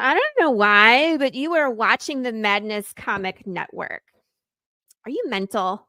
I don't know why, but you are watching the Madness Comic Network. Are you mental?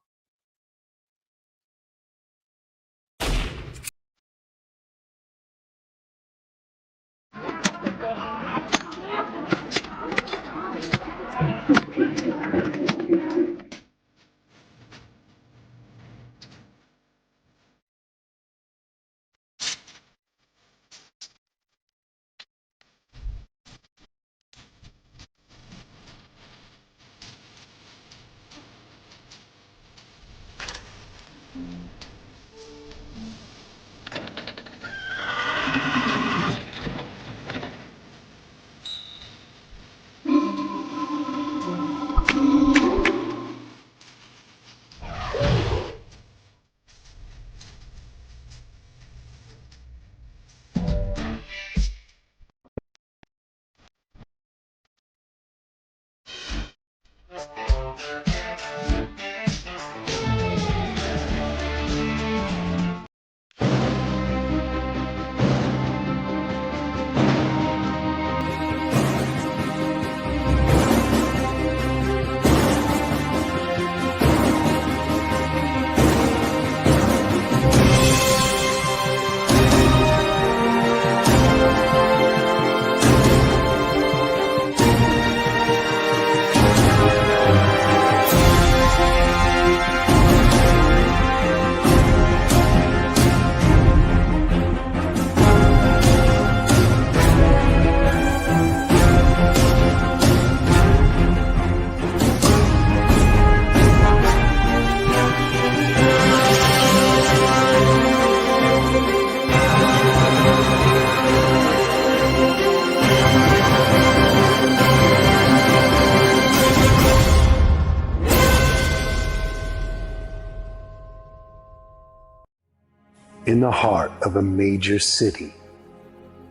In the heart of a major city,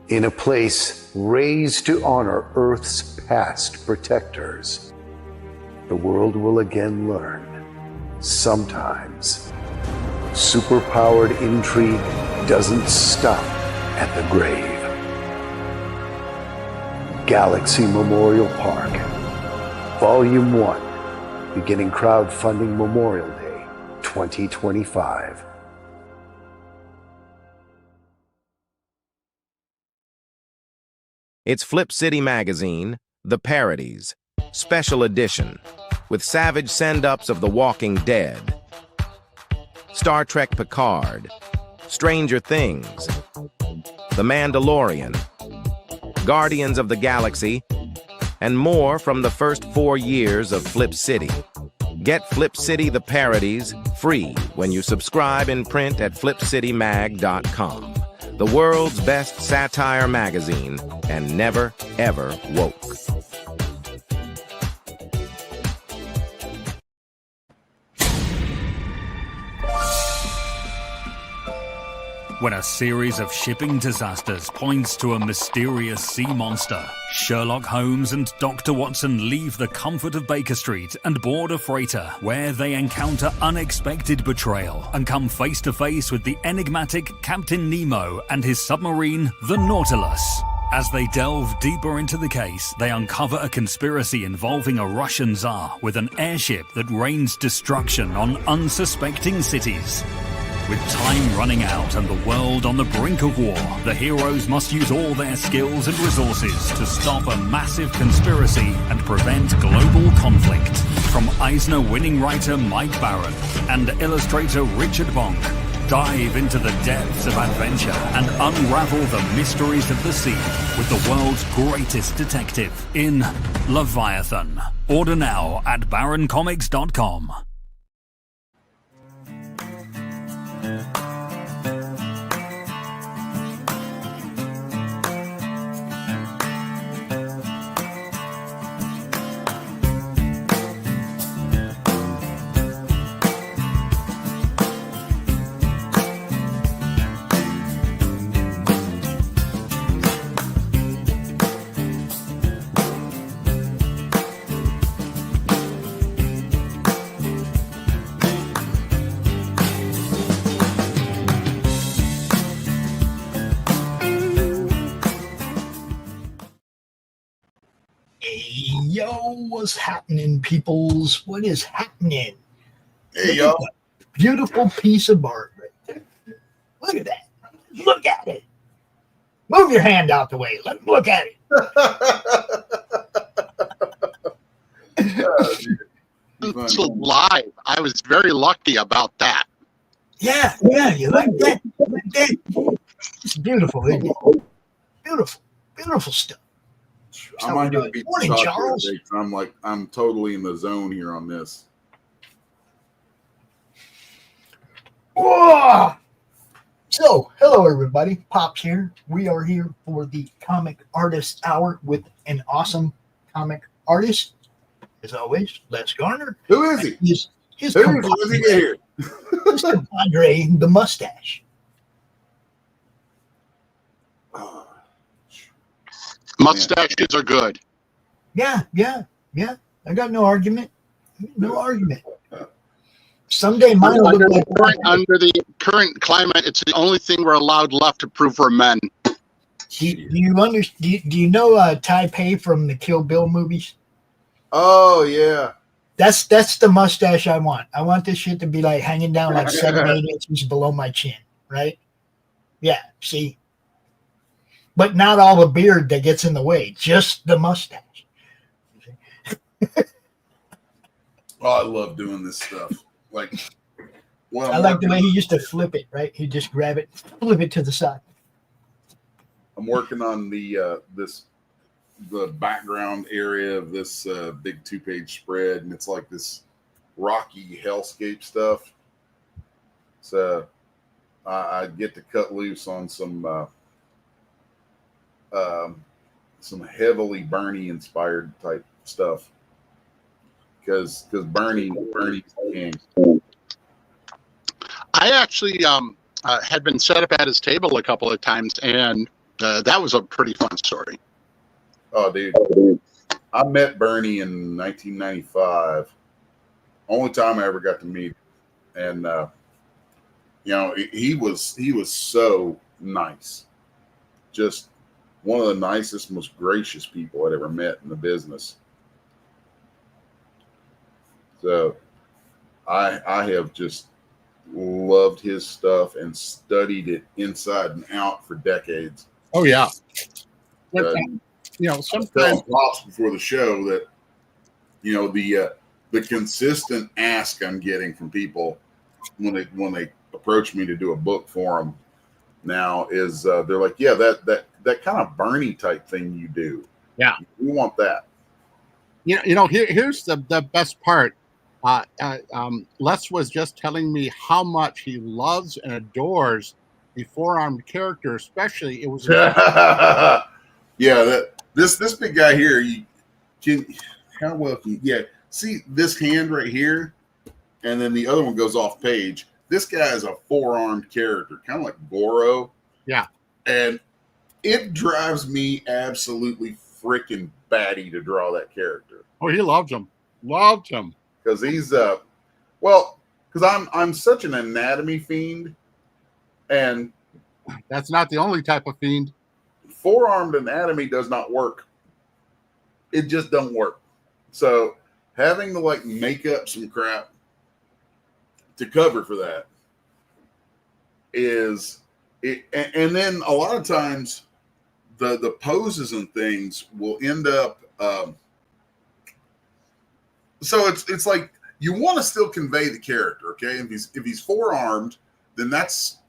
in a place raised to honor Earth's past protectors, the world will again learn, sometimes, superpowered intrigue doesn't stop at the grave. Galaxy Memorial Park, Volume 1, beginning crowdfunding Memorial Day 2025. It's Flip City Magazine, The Parodies, Special Edition, with savage send-ups of The Walking Dead, Star Trek Picard, Stranger Things, The Mandalorian, Guardians of the Galaxy, and more from the first 4 years of Flip City. Get Flip City The Parodies free when you subscribe in print at flipcitymag.com. The world's best satire magazine, and never, ever woke. When a series of shipping disasters points to a mysterious sea monster, Sherlock Holmes and Dr. Watson leave the comfort of Baker Street and board a freighter where they encounter unexpected betrayal and come face to face with the enigmatic Captain Nemo and his submarine, the Nautilus. As they delve deeper into the case, they uncover a conspiracy involving a Russian Tsar with an airship that rains destruction on unsuspecting cities. With time running out and the world on the brink of war, the heroes must use all their skills and resources to stop a massive conspiracy and prevent global conflict. From Eisner-winning writer Mike Barron and illustrator Richard Bonk, dive into the depths of adventure and unravel the mysteries of the sea with the world's greatest detective in Leviathan. Order now at baroncomics.com. Hey, yo, what's happening, peoples? What is happening? Hey, Look yo. at that beautiful piece of art right there. Look at that. Look at it. Move your hand out the way. Let's look at it. It's live. I was very lucky about that. Yeah, you like that? Like that? It's beautiful, isn't it? Beautiful stuff. I might have to beat Morning, the shot Charles. today, 'cause I'm totally in the zone here on this. Whoa! So, hello everybody. Pops here. We are here for the Comic Artist Hour with an awesome comic artist. As always, Les Garner. Who is he? His Who is he? When's he get here? His compadre, the mustache. Mustaches are good. Yeah. I got no argument. No argument. Someday mine will look like Under the current climate, it's the only thing we're allowed left to prove we're men. Do you know Taipei from the Kill Bill movies? Oh yeah. That's the mustache I want. I want this shit to be like hanging down like 7-8 inches below my chin, right? Yeah, see? But not all the beard that gets in the way, just the mustache. Oh, I love doing this stuff. Like, I like the way he used to flip it, right? He'd just grab it, flip it to the side. I'm working on the background area of this big 2-page spread, and it's like this rocky hellscape stuff. So I get to cut loose on some heavily Bernie inspired type stuff, because Bernie's the king. I actually had been set up at his table a couple of times, and that was a pretty fun story. Oh, dude. I met Bernie in 1995. Only time I ever got to meet him. And, he was so nice. Just one of the nicest, most gracious people I'd ever met in the business. So I have just loved his stuff and studied it inside and out for decades. Oh yeah. Sometimes props before the show that the consistent ask I'm getting from people when they approach me to do a book for them now is they're like, yeah, that kind of Bernie type thing you do. Yeah, we want that. Here's the best part. Les was just telling me how much he loves and adores the four-armed character, especially. It was yeah, this big guy here. See this hand right here, and then the other one goes off page. This guy is a four-armed character, kind of like Goro. Yeah, and it drives me absolutely freaking batty to draw that character. Oh, he loved him. Because he's because I'm such an anatomy fiend, and that's not the only type of fiend. Four-armed anatomy does not work. It just don't work. So having to make up some crap to cover for that is it. And then a lot of times the poses and things will end up. So it's like you want to still convey the character, okay? If he's four-armed, then that's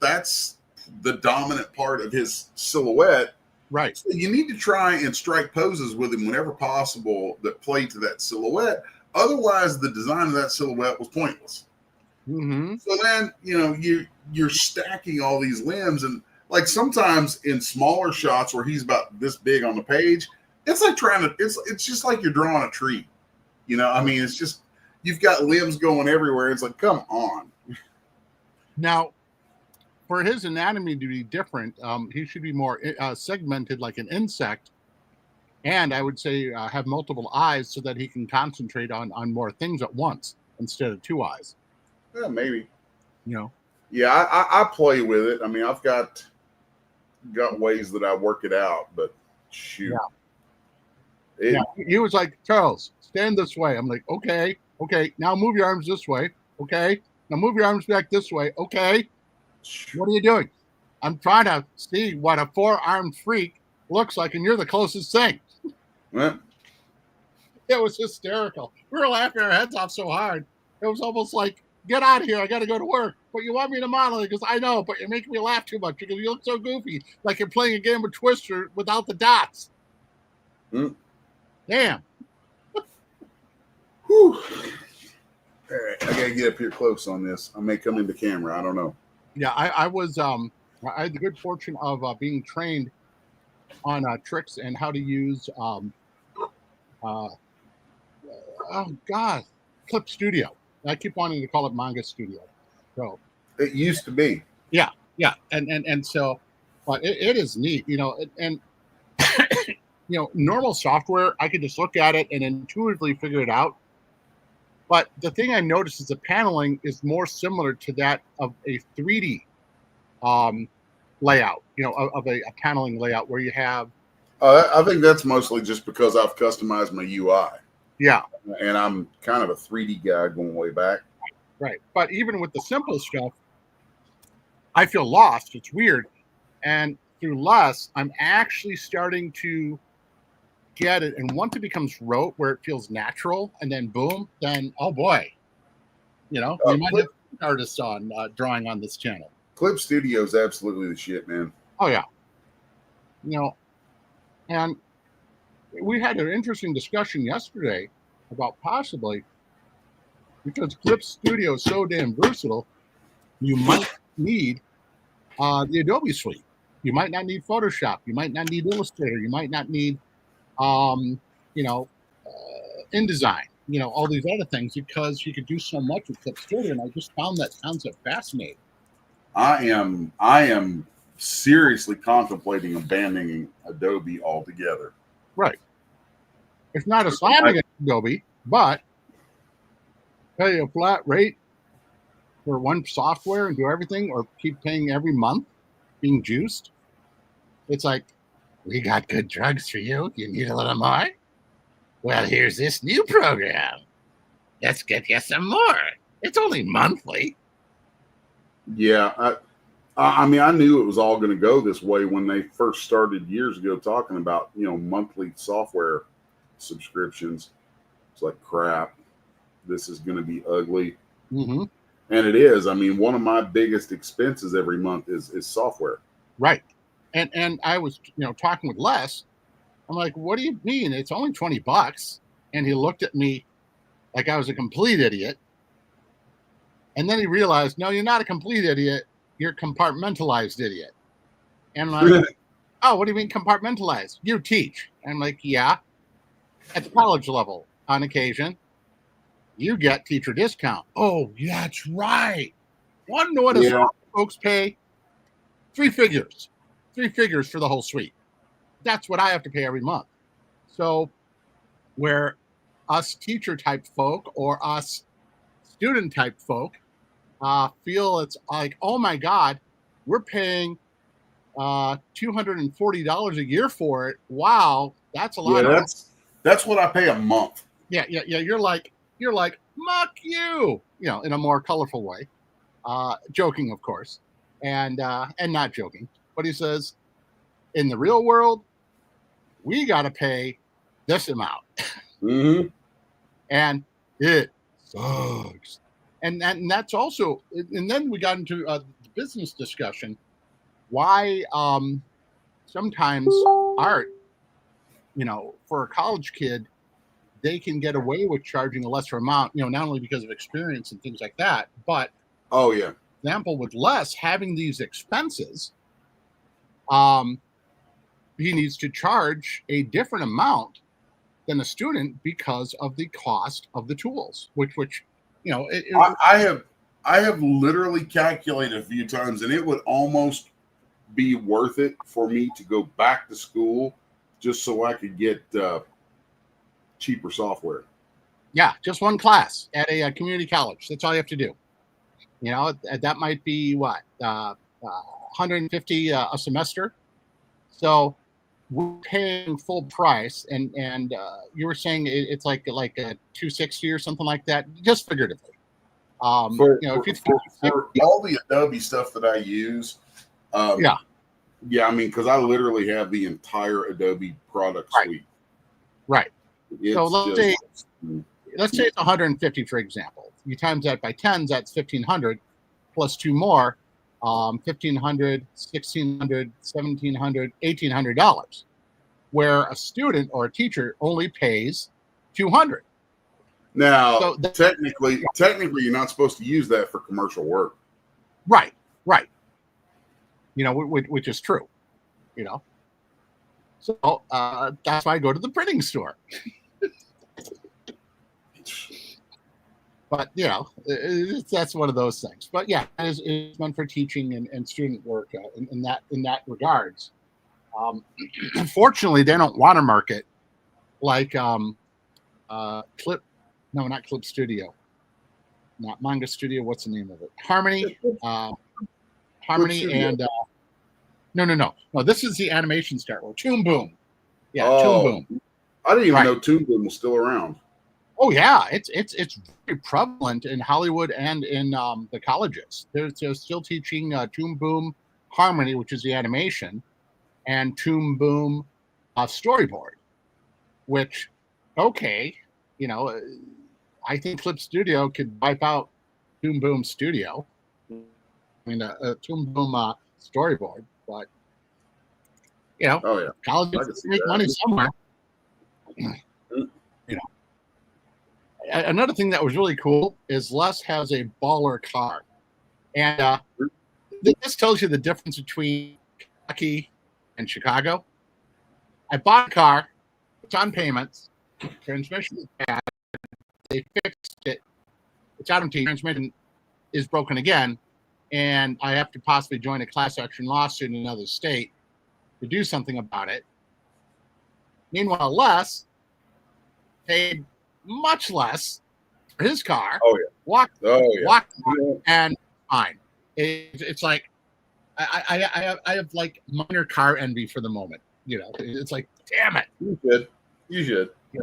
the dominant part of his silhouette. Right. So you need to try and strike poses with him whenever possible that play to that silhouette. Otherwise, the design of that silhouette was pointless. Mm-hmm. So then, you're stacking all these limbs, and sometimes in smaller shots where he's about this big on the page, it's like it's just like you're drawing a tree. It's just you've got limbs going everywhere. It's like, come on. Now, for his anatomy to be different, he should be more segmented like an insect, and I would say have multiple eyes so that he can concentrate on more things at once instead of two eyes. Yeah, maybe. Yeah, I play with it. I mean, I've got ways that I work it out, but shoot. Yeah, he was like, Charles, stand this way. I'm like, okay. Now move your arms this way. Okay. Now move your arms back this way. Okay. What are you doing? I'm trying to see what a 4-armed freak looks like, and you're the closest thing. Well, It was hysterical. We were laughing our heads off so hard. It was almost like, get out of here. I got to go to work. But you want me to model it? Because I know, but you're making me laugh too much because you look so goofy, like you're playing a game of Twister without the dots. Damn. Whew. All right, I gotta get up here close on this. I may come into camera. I don't know. Yeah, I was. I had the good fortune of being trained on tricks and how to use. Oh God, Clip Studio. I keep wanting to call it Manga Studio. So It used to be. yeah, and so, but it is neat, and normal software, I could just look at it and intuitively figure it out. But the thing I noticed is the paneling is more similar to that of a 3D layout, of a paneling layout where you have. I think that's mostly just because I've customized my UI. Yeah. And I'm kind of a 3D guy going way back. Right. But even with the simple stuff, I feel lost. It's weird. And through Les, I'm actually starting to get it. And once it becomes rote, where it feels natural, and then boom, then, oh boy, we might have artists on drawing on this channel. Clip Studio is absolutely the shit, man. Oh, yeah. And we had an interesting discussion yesterday about possibly, because Clip Studio is so damn versatile, you might need the Adobe suite. You might not need Photoshop. You might not need Illustrator. You might not need, InDesign. All these other things, because you could do so much with Clip Studio. And I just found that concept fascinating. I am seriously contemplating abandoning Adobe altogether. Right. It's not a slam against Adobe, but pay a flat rate for one software and do everything, or keep paying every month, being juiced. It's like, we got good drugs for you. You need a little more? Well, here's this new program. Let's get you some more. It's only monthly. Yeah, I mean, I knew it was all going to go this way when they first started years ago talking about, monthly software subscriptions. It's like, crap, this is going to be ugly. Mm-hmm. And it is. I mean, one of my biggest expenses every month is software. Right. And I was, talking with Les. I'm like, what do you mean? It's only $20. And he looked at me like I was a complete idiot. And then he realized, no, you're not a complete idiot. You're a compartmentalized idiot. And I'm like, oh, what do you mean compartmentalized? You teach. And I'm like, yeah. At the college level, on occasion, you get teacher discount. Oh, yeah, that's right. Want to know what folks pay? 3 figures. 3 figures for the whole suite. That's what I have to pay every month. So where us teacher type folk or us student type folk feel it's like, oh my God, we're paying $240 a year for it. Wow, that's a lot. Yeah, that's what I pay a month. Yeah. You're like, muck you, in a more colorful way. Joking, of course, and not joking. But he says, in the real world, we got to pay this amount. Mm-hmm. And it sucks. And that's also, and then we got into the business discussion. Why sometimes art, for a college kid, they can get away with charging a lesser amount, not only because of experience and things like that, but oh yeah, example with Les having these expenses, he needs to charge a different amount than a student because of the cost of the tools, which I have literally calculated a few times, and it would almost be worth it for me to go back to school just so I could get cheaper software. Yeah, just one class at a community college. That's all you have to do. That might be what, $150 a semester. So we're paying full price, and you were saying it's like a $260 or something like that, just figuratively. For for all the Adobe stuff that I use, yeah, I mean, because I literally have the entire Adobe product suite. Right. So let's say it's 150, for example. You times that by 10s, that's 1,500 plus 2 more, $1,500, $1,600, $1,700, $1,800. Where a student or a teacher only pays $200. Now, so technically, you're not supposed to use that for commercial work. Right. Which is true. So that's why I go to the printing store. But that's one of those things. But yeah, it's meant for teaching and student work in that regards. Unfortunately, they don't watermark it like Clip. No, not Clip Studio. Not Manga Studio. What's the name of it? Harmony. Harmony and no. This is the animation start. Well, Toon Boom. Yeah, Toon Boom. I didn't even know Toon Boom was still around. Oh yeah, it's very prevalent in Hollywood and in the colleges. They're still teaching Toon Boom Harmony, which is the animation, and Toon Boom storyboard. Which, okay, I think Clip Studio could wipe out Toon Boom Studio. I mean, a Toon Boom storyboard, but colleges make money somewhere. Another thing that was really cool is Les has a baller car, and this tells you the difference between Kentucky and Chicago. I bought a car; it's on payments. Transmission is bad. They fixed it. It's out of transmission is broken again, and I have to possibly join a class action lawsuit in another state to do something about it. Meanwhile, Les paid much less for his car. Oh yeah, walked, and fine. It's like I have like minor car envy for the moment. It's like, damn it. You should. Yeah,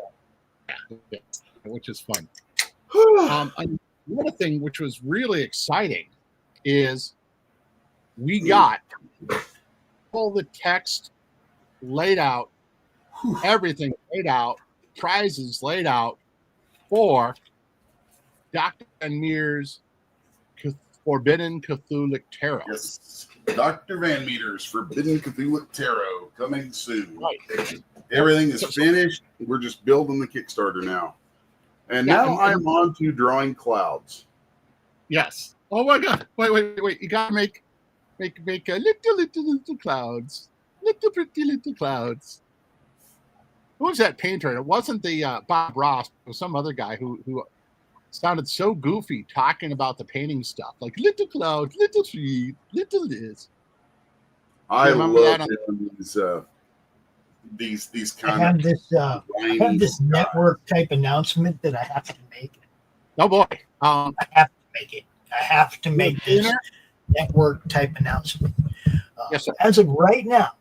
which is fun. Another thing which was really exciting is we got all the text laid out, everything laid out, prizes laid out for Dr. Van Meter's Forbidden Cthulhu Tarot. Yes, Dr. Van Meter's Forbidden Cthulhu Tarot coming soon. Right. Everything is finished. We're just building the Kickstarter now. And now I'm on to drawing clouds. Yes. Oh my God. Wait. You gotta make a little clouds. Little pretty little clouds. Who was that painter? It wasn't the Bob Ross. It was some other guy who sounded so goofy talking about the painting stuff, like little clouds, little tree, little this. I love these kind of. I have this network type announcement that I have to make. Oh boy, I have to make it. I have to make this network type announcement. Yes, sir. As of right now,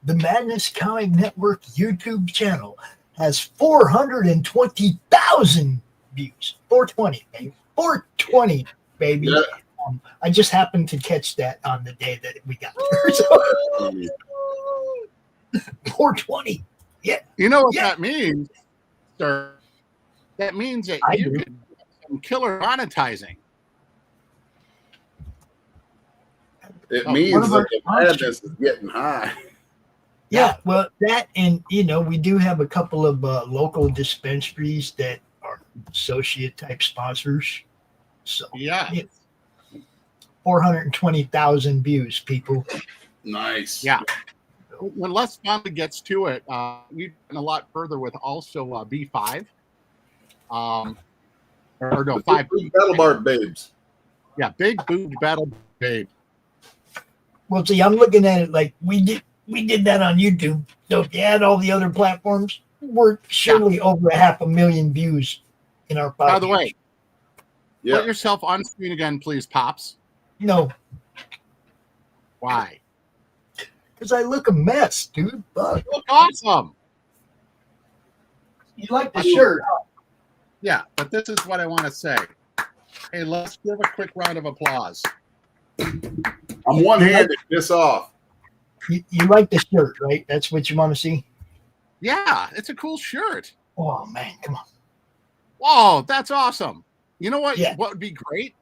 the Madness Comic Network YouTube channel has 420,000 views. 420, baby. 420, baby. Yeah. I just happened to catch that on the day that we got there. So 420. Yeah. You know what that means, sir? That means that you could do some killer monetizing. It means that the madness is getting high. Yeah, well, that, and we do have a couple of local dispensaries that are associate type sponsors. So yeah, 420,000 views, people. Nice. Yeah. When Les finally gets to it, we've been a lot further with also B5. Or no, 5. Battle Bar Babes. Yeah, Big Boobed Battle Babe. Well, see, I'm looking at it like we did that on YouTube. So if you add all the other platforms, we're surely over 500,000 views in our podcast. By the way, put yourself on screen again, please, Pops. No. Why? because I look a mess, dude. Fuck. You look awesome. You like the shirt? Yeah, but this is what I want to say. Hey, let's give a quick round of applause. I'm one-handed. Piss off. You like the shirt, right? That's what you want to see? Yeah, it's a cool shirt. Oh, man, come on. Whoa, that's awesome. You know what? Yeah. What would be great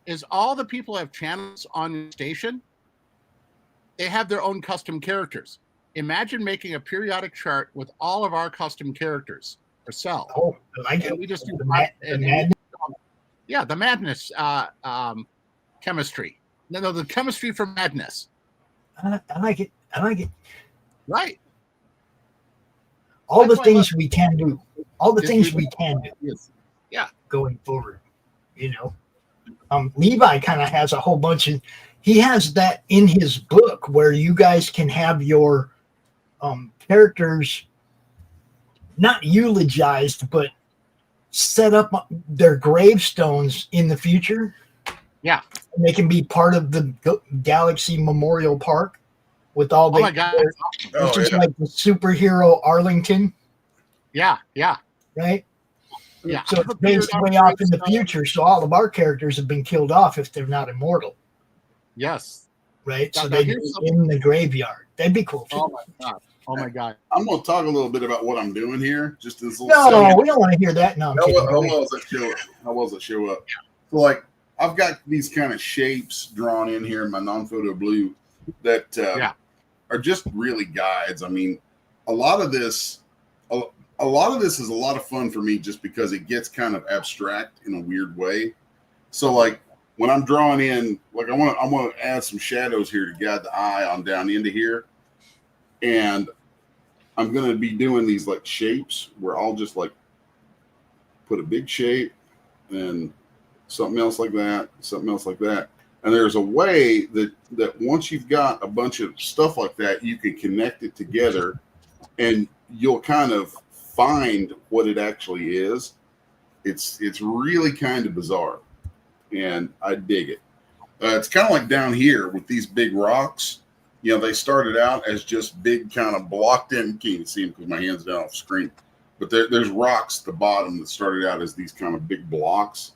is all the people who have channels on your station, they have their own custom characters. Imagine making a periodic chart with all of our custom characters ourselves. Oh, I like it. We just do The madness. yeah, the madness chemistry. No, the chemistry for madness. I like it. I like it. Right. All That's the why I things we can do. All the Yes, things we we can do. Yes. Yeah. Going forward, you know. Levi kind of has a whole bunch of. He has that in his book where you guys can have your characters not eulogized, but set up their gravestones in the future. Yeah. And they can be part of the Galaxy Memorial Park with all the. Oh my God. It's just like the superhero Arlington. Yeah. Yeah. Right? Yeah. So it's based way off in the future. So all of our characters have been killed off if they're not immortal. Yes. Right? Now, So now they'd here's be something- in the graveyard. That'd be cool. Oh my God. Oh my God. I'm going to talk a little bit about what I'm doing here. Just this little No, segment. we don't want to hear that. No, I'm kidding. How well does it show up? How well does it show up? So, like, I've got these kind of shapes drawn in here in my non-photo blue that are just really guides. I mean, a lot of this is a lot of fun for me just because it gets kind of abstract in a weird way. So, like, when I'm drawing in, like, I want to add some shadows here to guide the eye on down into here, and I'm going to be doing these like shapes where I'll just like put a big shape and something else like that, something else like that. And there's a way that once you've got a bunch of stuff like that, you can connect it together and you'll kind of find what it actually is. It's really kind of bizarre and I dig it. It's kind of like down here with these big rocks. You know, they started out as just big kind of blocked in. You can't even see them because my hand's down off the screen. But there's rocks at the bottom that started out as these kind of big blocks.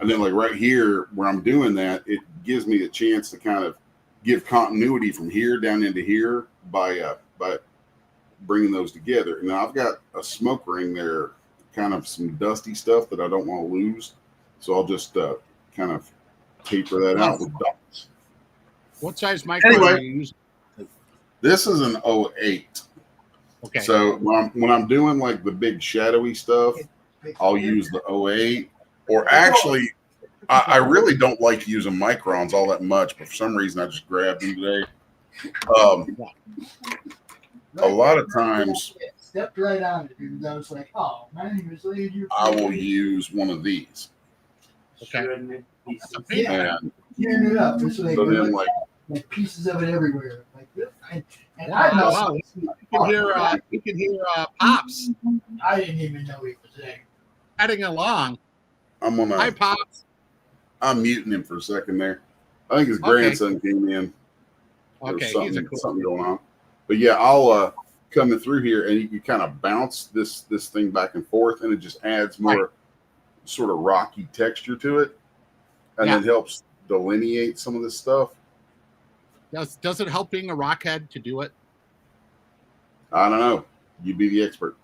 And then like right here where I'm doing that, it gives me a chance to kind of give continuity from here down into here by bringing those together. Now I've got a smoke ring there, kind of some dusty stuff that I don't want to lose. So I'll just kind of taper that out with dots. What size micro are you using? This is an 08. Okay. So when I'm doing like the big shadowy stuff, I'll use the 08. Or actually, I really don't like using microns all that much, but for some reason I just grabbed them today. A lot of times, Stepped right on it, dude. I was like, oh, my name is Lady. I will use one of these. Okay. And Tearing it up. It's so then like pieces of it everywhere. Like this. And I I know. wow. You can hear Pops I didn't even know he was there. heading along. I'm Hi, Pops. I'm muting him for a second there. I think his grandson came in. Okay, There's he's a cool. something going on. But yeah, I'll coming through here and you can kind of bounce this thing back and forth and it just adds more sort of rocky texture to it. And it helps delineate some of this stuff. Does it help being a rockhead to do it? I don't know. You be the expert.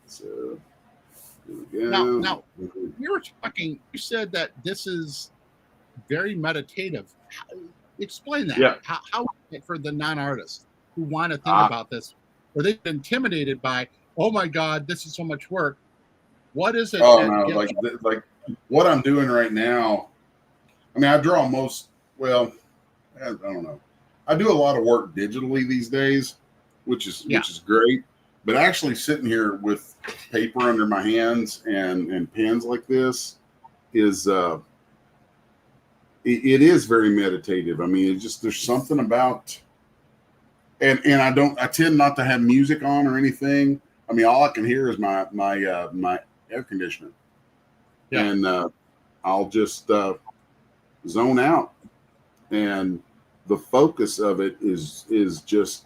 So here we go. Now, you said that this is very meditative. Explain that. Yeah. How for the non-artists who want to think about this, or they've been intimidated by, oh my God, this is so much work. What is it? Oh no, like what I'm doing right now. I mean, I draw well, I don't know. I do a lot of work digitally these days, which is great. But actually sitting here with paper under my hands and pens like this is it is very meditative. I mean, there's something about and I tend not to have music on or anything. I mean, all I can hear is my air conditioner. Yeah. And I'll just zone out, and the focus of it is just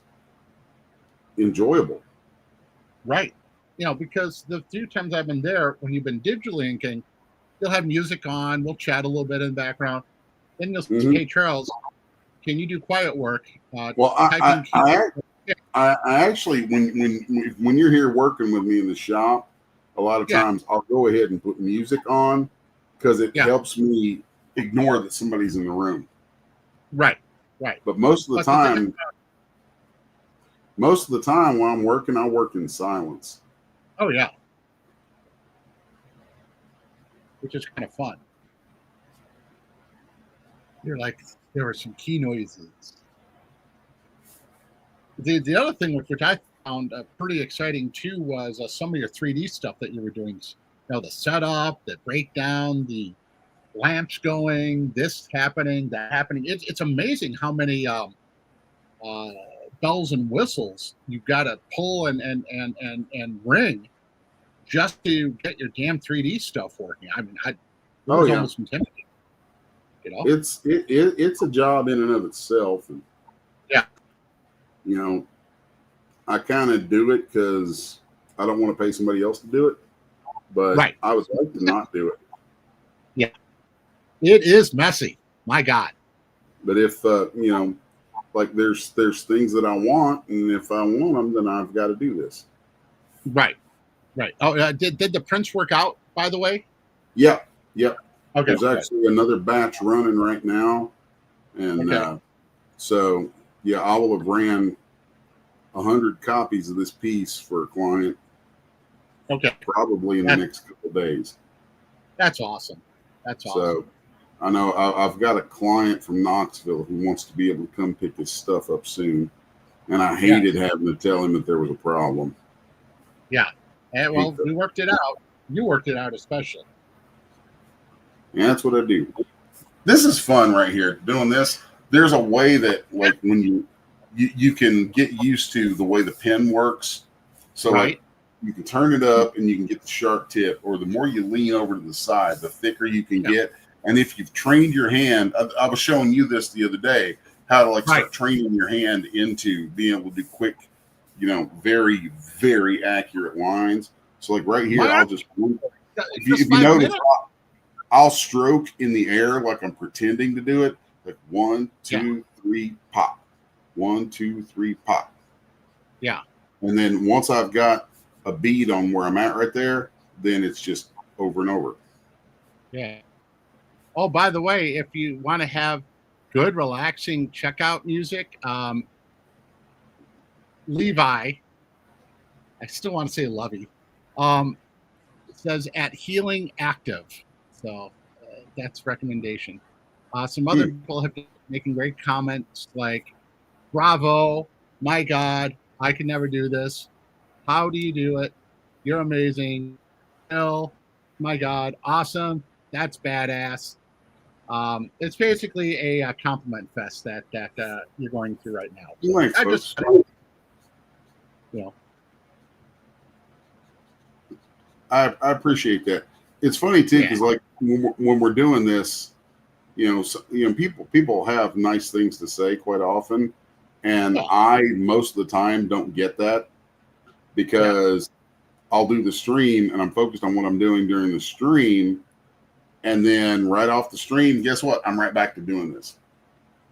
enjoyable. Right. Because the few times I've been there, when you've been digitally inking, you'll have music on, we'll chat a little bit in the background. Then you'll say, hey, Charles, can you do quiet work? Well, I actually, when you're here working with me in the shop, a lot of times I'll go ahead and put music on because it helps me ignore that somebody's in the room. Right. But most of the time when I'm working, I work in silence. Oh, yeah. Which is kind of fun. You're like, there were some key noises. The other thing which I found pretty exciting too was some of your 3D stuff that you were doing. The setup, the breakdown, the lamps going, this happening, that happening. It's amazing how many bells and whistles you've got to pull and ring just to get your damn 3D stuff working. I mean, it was almost intimidating. It's a job in and of itself, and I kind of do it because I don't want to pay somebody else to do it, but I would like to not do it. Yeah, it is messy. My God. But if like there's things that I want, and if I want them, then I've got to do this. Right. Oh, did the prints work out, by the way? Yep. Okay. There's actually another batch running right now, and so I will have ran 100 copies of this piece for a client. Okay. Probably in the next couple of days. That's awesome. So I know I've got a client from Knoxville who wants to be able to come pick his stuff up soon, and I hated having to tell him that there was a problem. Yeah. And well, we worked it out. You worked it out especially. Yeah, that's what I do. This is fun right here. Doing this, there's a way that like when you can get used to the way the pen works. So like you can turn it up and you can get the sharp tip, or the more you lean over to the side, the thicker you can get. And if you've trained your hand, I was showing you this the other day, how to like start training your hand into being able to do quick, very, very accurate lines. So like right here, I'll just, if you notice, I'll stroke in the air like I'm pretending to do it. Like 1, 2, 3, pop. 1, 2, 3, pop. Yeah. And then once I've got a bead on where I'm at right there, then it's just over and over. Yeah. Oh, by the way, if you want to have good, relaxing checkout music, Levi, I still want to say Lovey, says at Healing Active. So that's recommendation. Some other people have been making great comments like, bravo, my God, I could never do this. How do you do it? You're amazing. Oh, my God, awesome. That's badass. It's basically a compliment fest that you're going through right now. So Thanks, I folks. just, I appreciate that. It's funny too, because like when we're doing this, people have nice things to say quite often, and I most of the time don't get that because I'll do the stream and I'm focused on what I'm doing during the stream, and then right off the stream, guess what? I'm right back to doing this.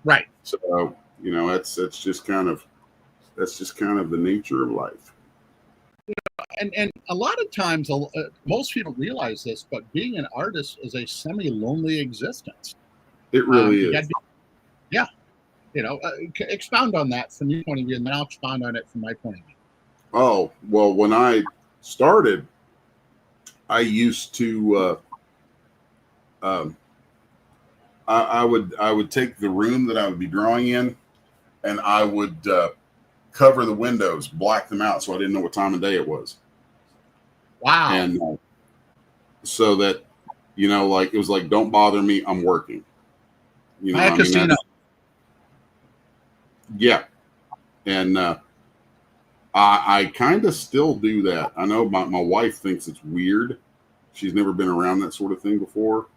Right. So that's just kind of the nature of life. And a lot of times, most people realize this, but being an artist is a semi-lonely existence. It really is. Expound on that from your point of view, and then I'll expound on it from my point of view. Oh, well, when I started, I used to, I would take the room that I would be drawing in, and I would cover the windows, black them out, so I didn't know what time of day it was. Wow. And so that, like, it was like, don't bother me, I'm working. Yeah. And I kind of still do that. I know my wife thinks it's weird. She's never been around that sort of thing before.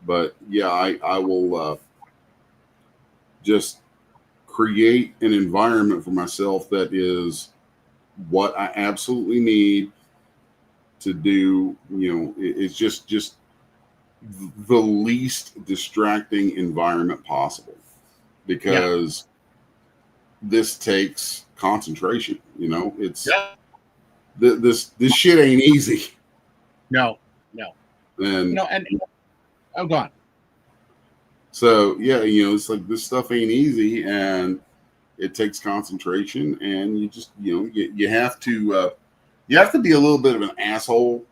But yeah, I will just create an environment for myself that is what I absolutely need to do. You know, it's just the least distracting environment possible, because this takes concentration. You know, it's this shit ain't easy. No. And oh, go on. So yeah, you know, it's like this stuff ain't easy, and it takes concentration, and you just, you know, you have to be a little bit of an asshole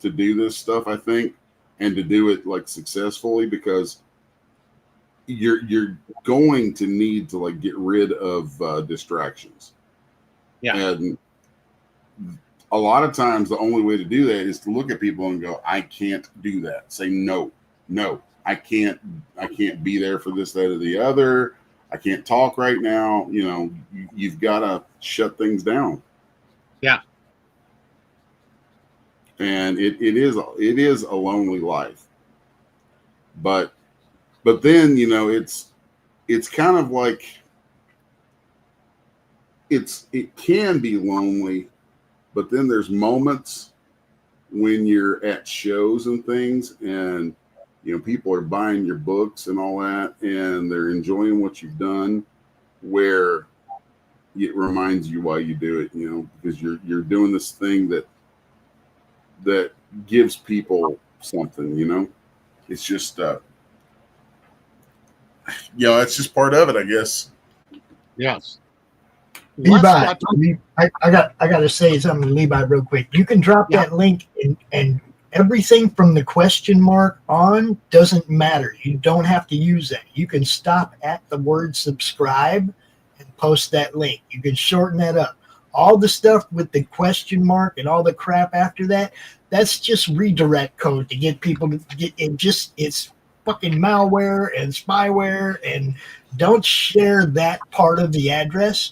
to do this stuff, I think, and to do it like successfully, because you're going to need to like get rid of distractions. Yeah. And a lot of times the only way to do that is to look at people and go, I can't do that. Say no, I can't be there for this, that, or the other. I can't talk right now. You know, you've got to shut things down. Yeah. And it is a lonely life. But then, you know, it's kind of like it can be lonely, but then there's moments when you're at shows and things, and you know, people are buying your books and all that, and they're enjoying what you've done, where it reminds you why you do it, you know, because you're doing this thing that gives people something, you know. It's just you know, it's just part of it, I guess. Yes. Levi, I got to say something to Levi real quick. You can drop that link, and everything from the question mark on doesn't matter. You don't have to use that. You can stop at the word subscribe and post that link. You can shorten that up. All the stuff with the question mark and all the crap after that, that's just redirect code to get people to get it. It's fucking malware and spyware, and don't share that part of the address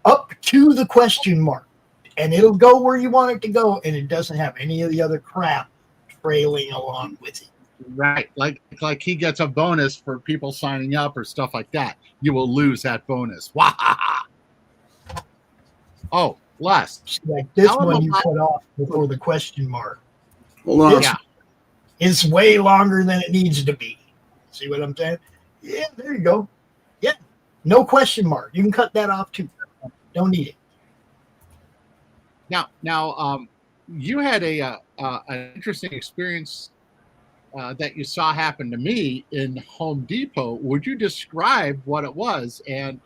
up to the question mark, and it'll go where you want it to go, and it doesn't have any of the other crap trailing along with it. Right. Like he gets a bonus for people signing up or stuff like that. You will lose that bonus. Oh, Les. Like this one you cut off before the question mark. Hold on. It's way longer than it needs to be. See what I'm saying? Yeah, there you go. Yeah. No question mark. You can cut that off too. Don't need it. Now, you had an interesting experience that you saw happen to me in Home Depot. Would you describe what it was? And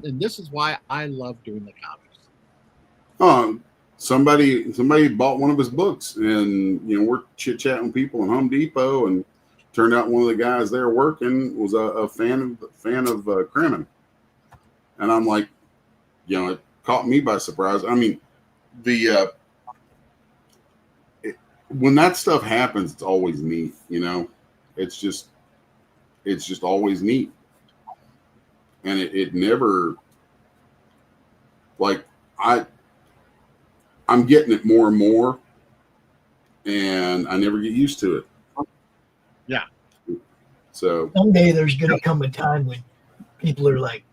this is why I love doing the comics. Somebody bought one of his books, and you know, we're chit chatting with people in Home Depot, and turned out one of the guys there working was a fan of Kremen, and I'm like, you know, it caught me by surprise. I mean, when that stuff happens, it's always neat, you know. It's just always neat, and it never, like, I'm getting it more and more, and I never get used to it. Yeah. So someday there's going to come a time when people are like,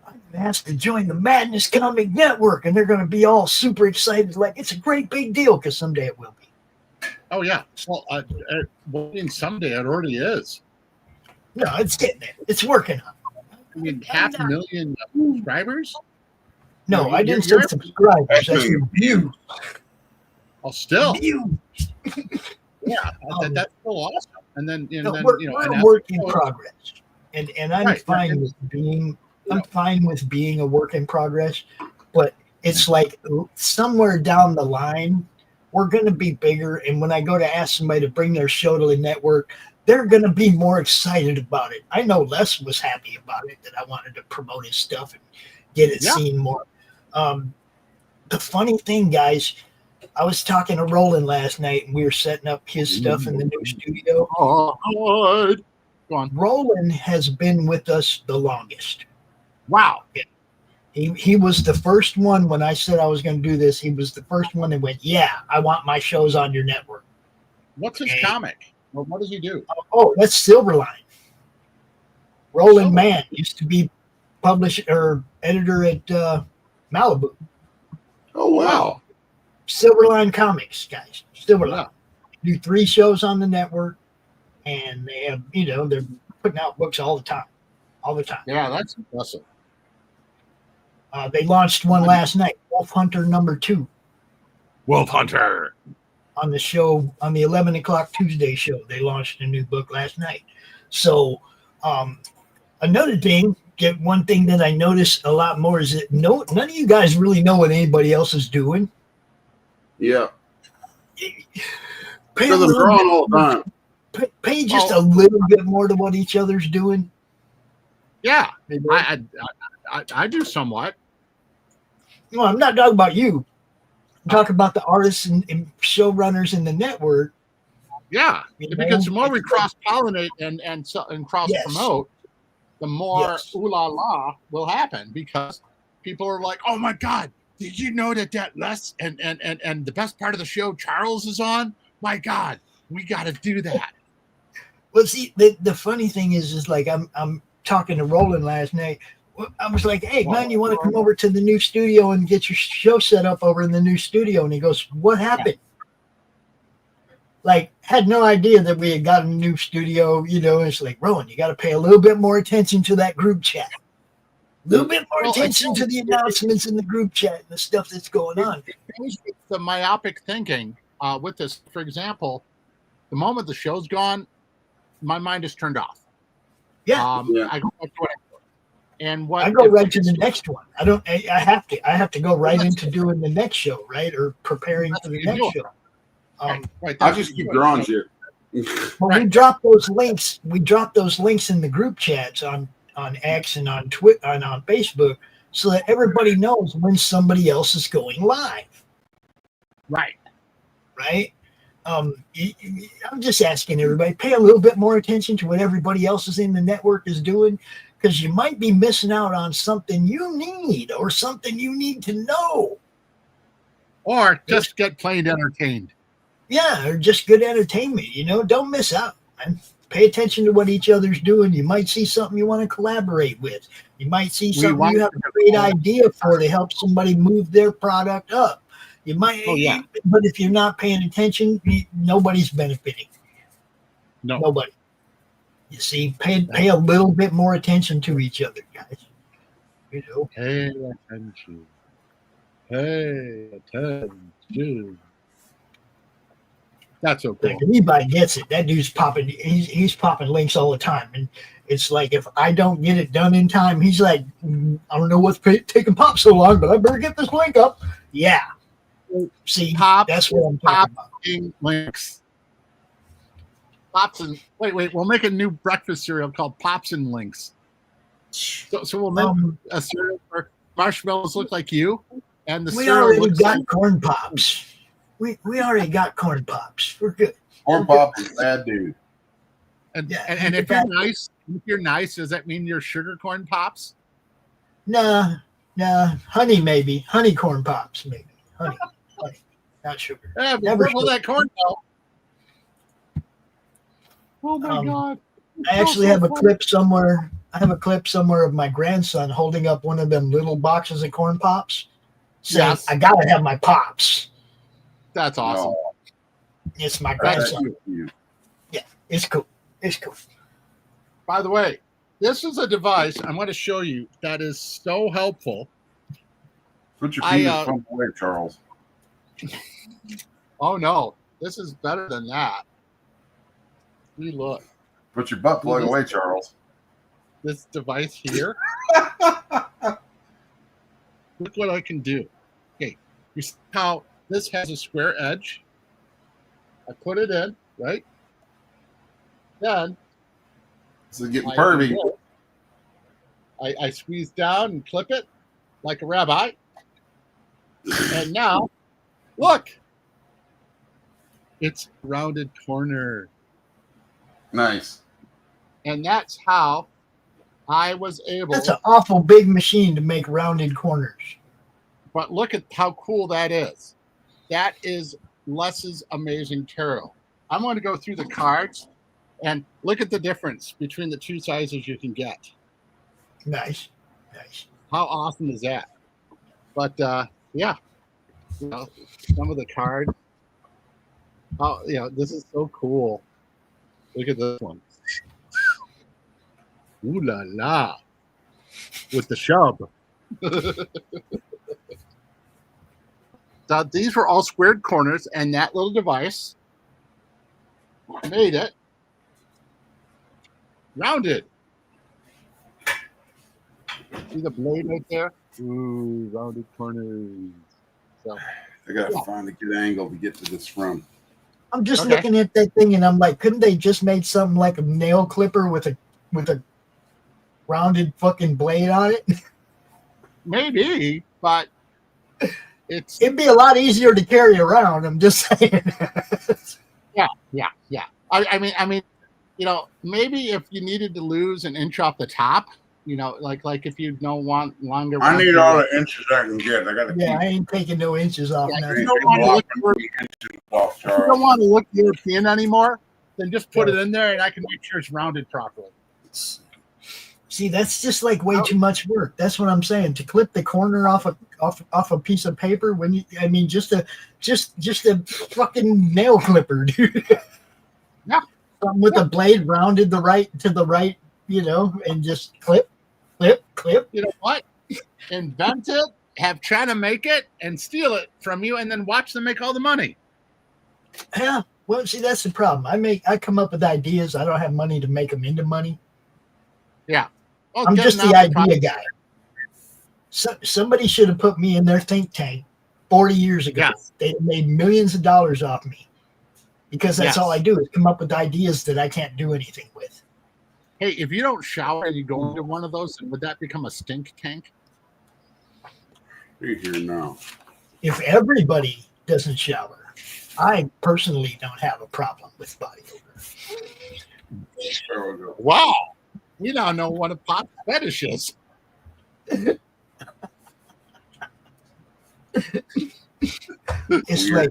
I'm asked to join the Madness Comic Network, and they're going to be all super excited, like it's a great big deal, because someday it will be. Oh yeah. Well, someday it already is. No, it's getting there. It's working on. I mean, 500,000 subscribers. No, I didn't say subscribers. I said views. Oh, still. Views. Yeah, that's still awesome. And then, we're a work in progress, and I'm fine with being. I'm fine with being a work in progress, but it's like somewhere down the line, we're going to be bigger. And when I go to ask somebody to bring their show to the network, they're going to be more excited about it. I know Les was happy about it, that I wanted to promote his stuff and get it seen more. The funny thing, guys, I was talking to Roland last night, and we were setting up his stuff in the new studio. Go on. Roland has been with us the longest. Wow. He was the first one when I said I was going to do this. He was the first one that went, yeah, I want my shows on your network. What's his comic? Well, what does he do? Oh, that's Silverline. Roland Mann used to be publisher or editor at Malibu. Oh wow. Silverline Comics, guys. Silverline. Yeah. Do 3 shows on the network, and they have, they're putting out books all the time. Yeah, that's impressive. They launched one last night, Wolf Hunter #2. Wolf Hunter. On the show, on the 11 o'clock Tuesday show, they launched a new book last night. So, another thing, one thing that I notice a lot more is that none of you guys really know what anybody else is doing. Yeah. Because I'm drawing all the time. Pay just a little bit more to what each other's doing. Yeah, I do somewhat. No, I'm not talking about you. I'm talking about the artists and showrunners in the network. Yeah, because the more we cross-pollinate and cross-promote, the more ooh la la will happen, because people are like, oh my God, did you know that Les and the best part of the show, Charles, is on? My God, we got to do that. Well, see, the funny thing is like I'm talking to Roland last night. I was like, hey, man, you want to come over to the new studio and get your show set up over in the new studio? And he goes, what happened? Like, had no idea that we had gotten a new studio, and it's like, Roland, you got to pay a little bit more attention to that group chat. A little bit more attention to the announcements in the group chat and the stuff that's going on. The myopic thinking with this, for example, the moment the show's gone, my mind is turned off. Yeah. I go back to what I go right to the next one. I have to go right into doing the next show, right? Or preparing for the next show. I just keep drawing shit. Well, we drop those links. We drop those links in the group chats on X and on Twitter and on Facebook, so that everybody knows when somebody else is going live. Right. I'm just asking everybody, pay a little bit more attention to what everybody else is in the network is doing, because you might be missing out on something you need or something you need to know. Or just get plain entertained. Yeah, or just good entertainment. Don't miss out, man. Pay attention to what each other's doing. You might see something you want to collaborate with. You might see something you have a great idea for to help somebody move their product up. You might, but if you're not paying attention, nobody's benefiting. No. Nobody. You see, pay a little bit more attention to each other, guys. Pay attention. Pay attention. That's so cool. Like, anybody gets it. That dude's popping. He's popping links all the time, and it's like, if I don't get it done in time, he's like, I don't know what's taking Pop so long, but I better get this link up. Yeah. See, that's what I'm talking about. Links. Pops and wait. We'll make a new breakfast cereal called Pops and Links. So we'll make a cereal where marshmallows look like you, and the cereal already looks got like corn pops. We already got corn pops. We're good. Corn pop is bad, dude. And if you're nice, does that mean you're sugar corn pops? Nah. Honey, maybe. Honey corn pops, maybe. Honey, not sugar. Yeah, never sugar. That corn though. Oh my God! I actually have a clip somewhere. I have a clip somewhere of my grandson holding up one of them little boxes of corn pops, saying, yes. I gotta have my pops. That's awesome. No. It's my grandson. Yeah, it's cool. It's cool. By the way, this is a device I'm going to show you that is so helpful. Put your feet from away, Charles. Oh no, this is better than that. We look. Put your butt plug away, Charles. This device here. Look what I can do. Okay, you see how this has a square edge? I put it in, right? Then this is getting pervy. I squeeze down and clip it like a rabbi. And now, look. It's rounded corner. Nice. And that's how I was able. That's an awful big machine to make rounded corners. But look at how cool that is. That is Les's Amazing Tarot. I'm going to go through the cards and look at the difference between the two sizes you can get. Nice. How awesome is that? But yeah, some of the cards. Oh, this is so cool. Look at this one. Ooh la la. With the shove. So these were all squared corners, and that little device made it rounded. See the blade right there? Ooh, rounded corners. So I gotta find a good angle to get to this from. I'm just looking at that thing, and I'm like, couldn't they just made something like a nail clipper with a rounded fucking blade on it? Maybe, but it'd be a lot easier to carry around. I'm just saying. Yeah. I mean, maybe if you needed to lose an inch off the top, like if you don't want longer. I need all the inches I can get. I ain't taking no inches off. You don't want to look European anymore, then just put it in there, and I can make sure it's rounded properly. See, that's just like way too much work. That's what I'm saying. To clip the corner off a piece of paper just a fucking nail clipper, dude. Yeah. Something with a blade rounded to the right, and just clip. You know what? Invent it, have China make it, and steal it from you, and then watch them make all the money. Yeah. Well, see, that's the problem. I come up with ideas. I don't have money to make them into money. Yeah. Well, I'm just the idea guy. Somebody should have put me in their think tank 40 years ago. Yes. They made millions of dollars off me because that's all I do is come up with ideas that I can't do anything with. Hey, if you don't shower and you go into one of those, would that become a stink tank? You're here now. If everybody doesn't shower, I personally don't have a problem with body odor. Wow. We now know what a pot fetish is. It's like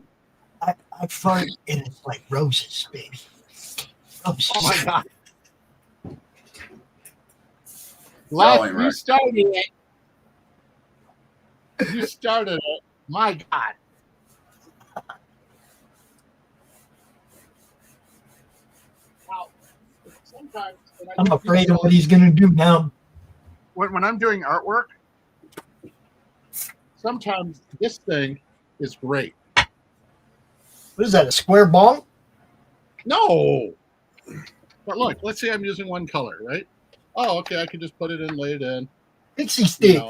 I fart and it's like roses, baby. Roses. Oh my God. You started it. You started it. My God. Now, sometimes I'm afraid of what he's going to do now. When I'm doing artwork, sometimes this thing is great. What is that, a square ball? No. But look, let's say I'm using one color, right? Oh, okay, I can just put it in, lay it in. Pixie stick.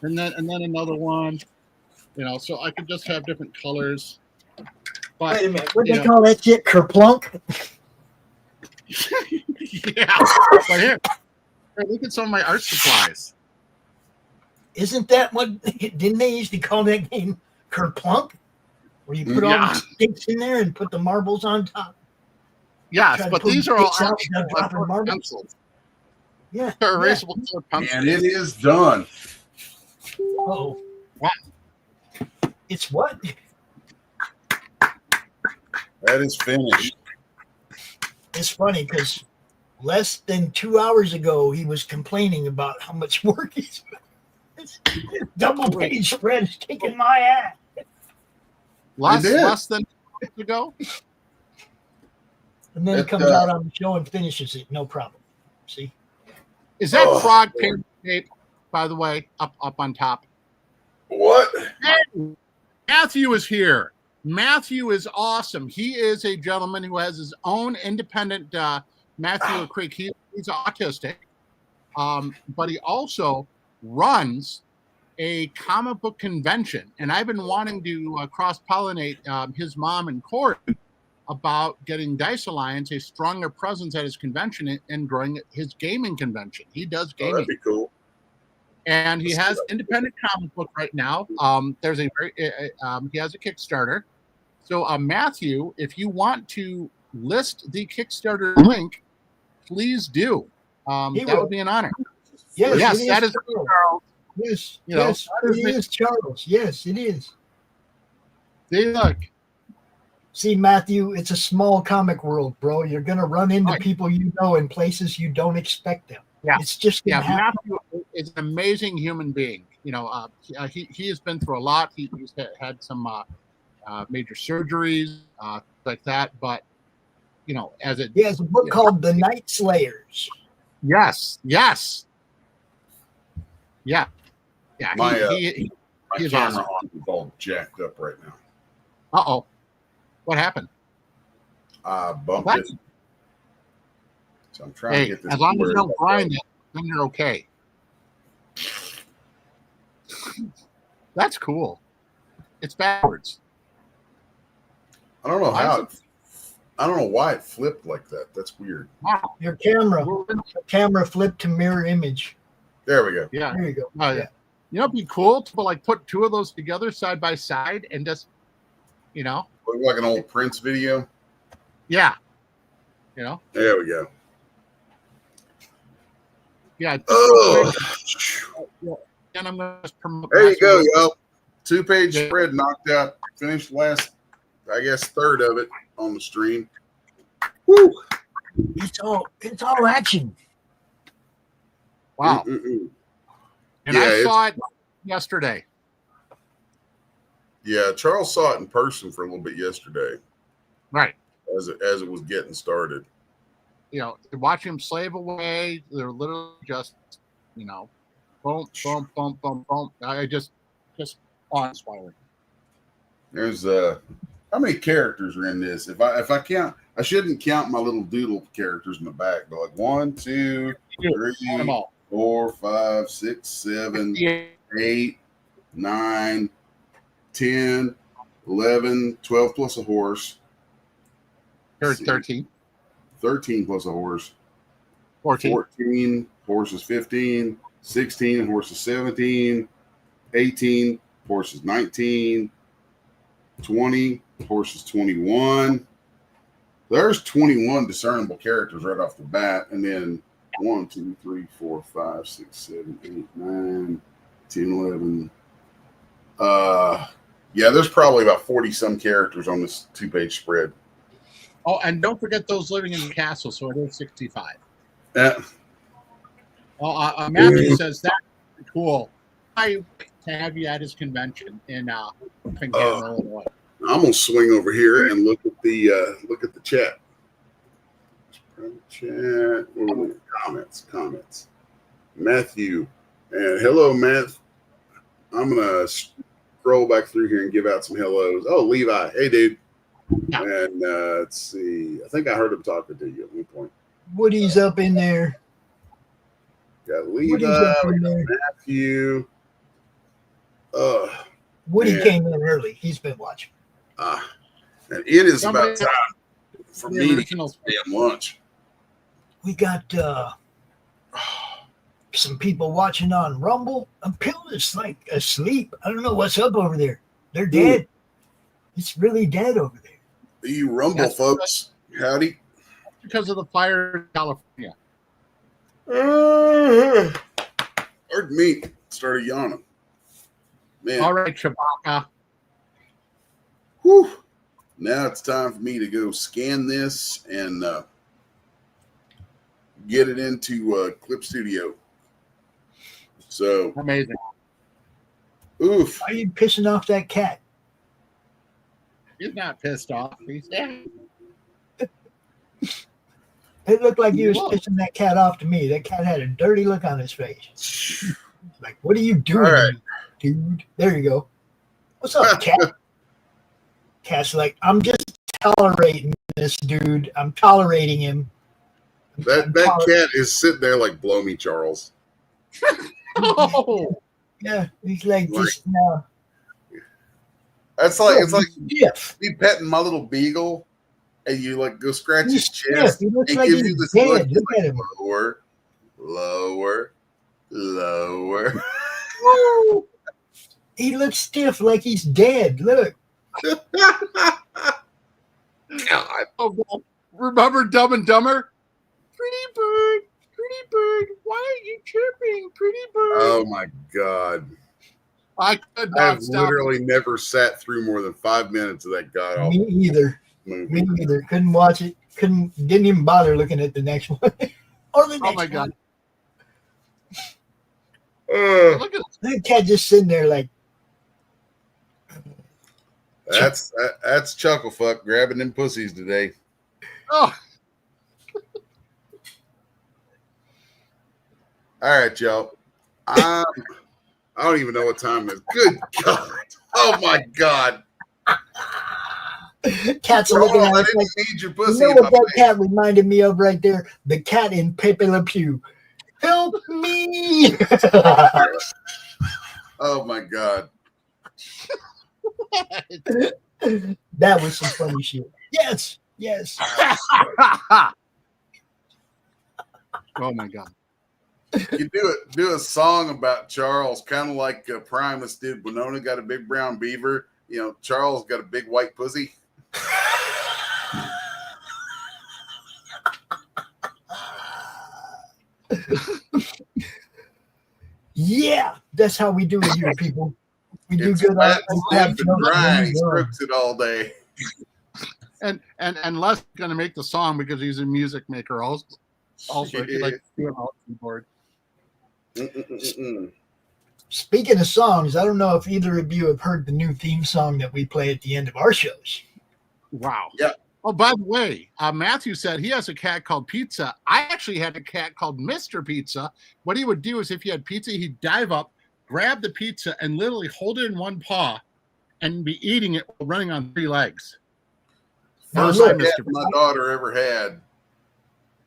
And then another one. So I could just have different colors. But, wait a minute, what do they call that shit? Kerplunk? Yeah. But here, look at some of my art supplies. Isn't that what? Didn't they used to call that game Kerplunk? Where you put all the sticks in there and put the marbles on top. Yes, but these are all pencils. Yeah. They're erasable color pencils. And it is done. Oh. What? It's what? That is finished. It's funny because less than 2 hours ago, he was complaining about how much work he's double page spread is kicking my ass. Less than 2 weeks ago? And then he comes out on the show and finishes it. No problem. See? Is that frog paper tape, by the way, up on top? What? Hey, Matthew is here. Matthew is awesome. He is a gentleman who has his own independent Matthew Creek. He's autistic, but he also runs a comic book convention. And I've been wanting to cross-pollinate his mom and Corey about getting Dice Alliance a stronger presence at his convention and growing his gaming convention. He does gaming. That'd be cool. And he has independent comic book right now. There's he has a Kickstarter. So Matthew, if you want to list the Kickstarter link, please do. That would be an honor. Yes, that is Charles. Yes, yes, it is Charles. Yes, it is. See, look. See, Matthew, it's a small comic world, bro. You're gonna run into people you know in places you don't expect them. Yeah, it's just gonna happen. Matthew is an amazing human being. You know, he has been through a lot. He's had some major surgeries, like that. But you know, he has a book called The Night Slayers. Yes. Yeah. My he's camera awesome. is all jacked up right now. Uh-oh. What happened? Bumped it. So I'm trying to get this. As long as you don't grind it, then you're okay. That's cool. It's backwards. I don't know how. I don't know why it flipped like that. That's weird. Wow. Your camera flipped to mirror image. There we go. Yeah. There you go. Yeah. You know, it'd be cool to like put two of those together side by side and just, you know, look like an old Prince video. Yeah. You know. There we go. Yeah. Oh. And I'm going to promote. There you go, yo. 2-page spread knocked out. Finished last, I guess, third of it on the stream. Woo! It's all action. Wow. And I saw it yesterday. Yeah, Charles saw it in person for a little bit yesterday. Right. As it was getting started. You know, watching him slave away, they're literally just, you know, boom, boom, boom, boom, boom. I just awe-inspiring. There's how many characters are in this? If I count, I shouldn't count my little doodle characters in the back, but like 1, 2, 3, 4, 5, 6, 7, 8, 9, 10, 11, 12 plus a horse. 13. 13 plus a horse. 14 horses 15, 16 horses 17, 18 horses 19, 20 horses 21. There's 21 discernible characters right off the bat, and then 1, 2, 3, 4, 5, 6, 7, 8, 9, 10, 11. Yeah, there's probably about 40 some characters on this 2-page spread. Oh, and don't forget those living in the castle. So it is 65. Yeah. Matthew says that's cool. I to have you at his convention in Illinois. I'm gonna swing over here and look at the chat. Comments. Matthew and hello, Matt. I'm gonna scroll back through here and give out some hellos. Oh, Levi, hey, dude. Yeah. And let's see. I think I heard him talking to you at one point. Woody's up in there. Got Levi, got Matthew. Woody came in early. He's been watching. And it is about time for me to get damn lunch. We got some people watching on Rumble. Pilla's like asleep. I don't know what's up over there. They're dead. It's really dead over there. You Rumble folks. Howdy. Because of the fire in California. Heard me. Started yawning. Man. All right, Chewbacca. Whew. Now it's time for me to go scan this and get it into Clip Studio. So amazing. Oof. Why are you pissing off that cat? He's not pissed off. He's dead. It looked like he was pissing that cat off to me. That cat had a dirty look on his face. Like, what are you doing, right, dude? There you go. What's up, cat? Cat's like, I'm just tolerating this dude. I'm tolerating him. That cat is sitting there like, blow me, Charles. Oh. Yeah, he's like just now. That's like it's like me petting my little beagle, and you like go scratch his chest. He looks and like gives he's you this dead. look, Look at like, him. Lower. He looks stiff, like he's dead. Look. God. Oh, God. Remember Dumb and Dumber? Pretty bird, why are you chirping? Pretty bird. Oh my God. I could not I've stop. literally never sat through more than 5 minutes of that god. Me either. movie. Me neither. Couldn't watch it. Didn't even bother looking at the next one. Or the next Oh my God! Uh, Look at That cat just sitting there like, that's Chucklefuck grabbing them pussies today. oh. All right, y'all. I don't even know what time it is. Good God! Oh my God! cats are Hold looking on, at I us didn't like, need your you pussy know in what my that face. cat reminded me of right there? The cat in Pepe Le Pew. Help me! Oh my God! That was some funny shit. Yes. Oh my God! You do a song about Charles, kind of like Primus did. Winona got a big brown beaver. You know, Charles got a big white pussy. Yeah, that's how we do it here, people. We do It's good wet, art. stiff, and dry. And he strokes it all day. And Les is going to make the song because he's a music maker. Also, he likes doing all keyboard. Speaking of songs, I don't know if either of you have heard the new theme song that we play at the end of our shows. Wow. Yeah. Oh, by the way, Matthew said he has a cat called Pizza. I actually had a cat called Mr. Pizza. What he would do is if he had pizza, he'd dive up, grab the pizza, and literally hold it in one paw and be eating it while running on 3 legs. First look, cat my daughter ever had,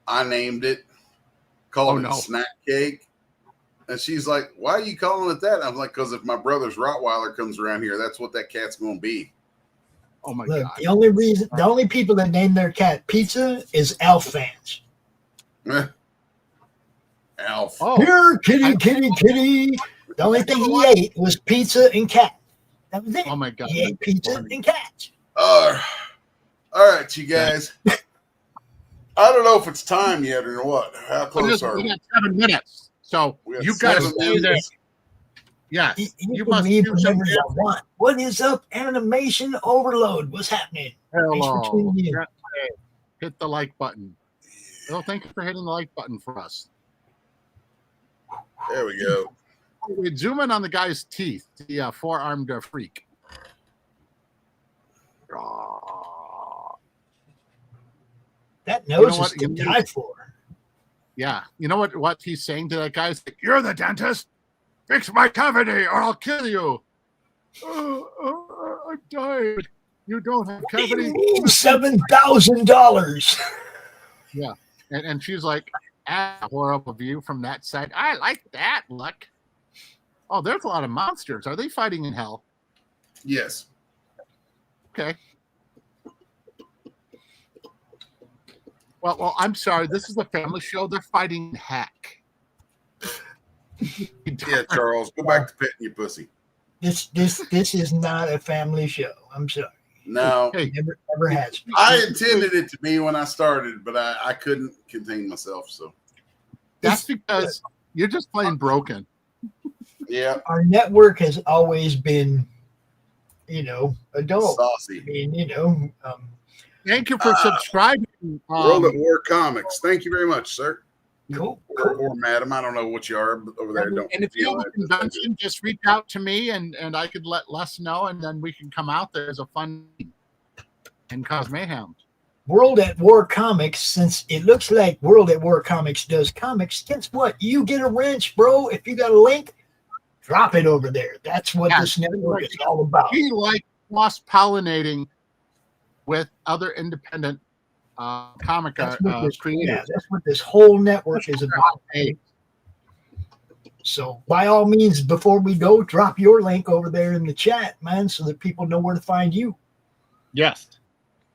I named it, called it Snack Cake. And she's like, why are you calling it that? I'm like, because if my brother's Rottweiler comes around here, that's what that cat's going to be. Oh my Look, God. the only people that name their cat Pizza is Alf fans. Alf. Oh. Here, kitty. The only thing he ate was pizza and cat. That was it. Oh my God. He ate pizza and cat. All right, you guys. I don't know if it's time yet or what. How close are We we? got 7 minutes. So you got to stay there. Yes. You must leave whenever you want. What is up, animation overload? What's happening? Thanks for Hello. tuning in. Hit the like button. Oh, thank you for hitting the like button for us. There we go. We zoom in on the guy's teeth, the 4-armed freak. That nose is to die for. Yeah. You know what he's saying to that guy? He's like, you're the dentist. Fix my cavity or I'll kill you. I'm tired. You don't have cavity. $7,000. Yeah. And she's like, horrible view from that side. I like that look. Oh, there's a lot of monsters. Are they fighting in hell? Yes. Okay. Well, I'm sorry. This is a family show. They're fighting in heck. Yeah, Charles, go back to petting your pussy. This is not a family show. I'm sorry. No. Hey, never has been. I intended it to be when I started, but I couldn't contain myself. So that's because you're just plain broken. Yeah. Our network has always been, adult. Saucy. I mean, Thank you for subscribing. World at War Comics. Thank you very much, sir. Cool. Or madam. I don't know what you are over there. And if you have a convention, just reach out to me and I could let Les know, and then we can come out there as a fun and cause mayhem. World at War Comics, since it looks like World at War Comics does comics, guess what? You get a wrench, bro. If you got a link, drop it over there. That's what this network is all about. We like cross-pollinating with other independent comic creators. Yeah, that's what this whole network is about. So by all means, before we go, drop your link over there in the chat, man, so that people know where to find you. Yes.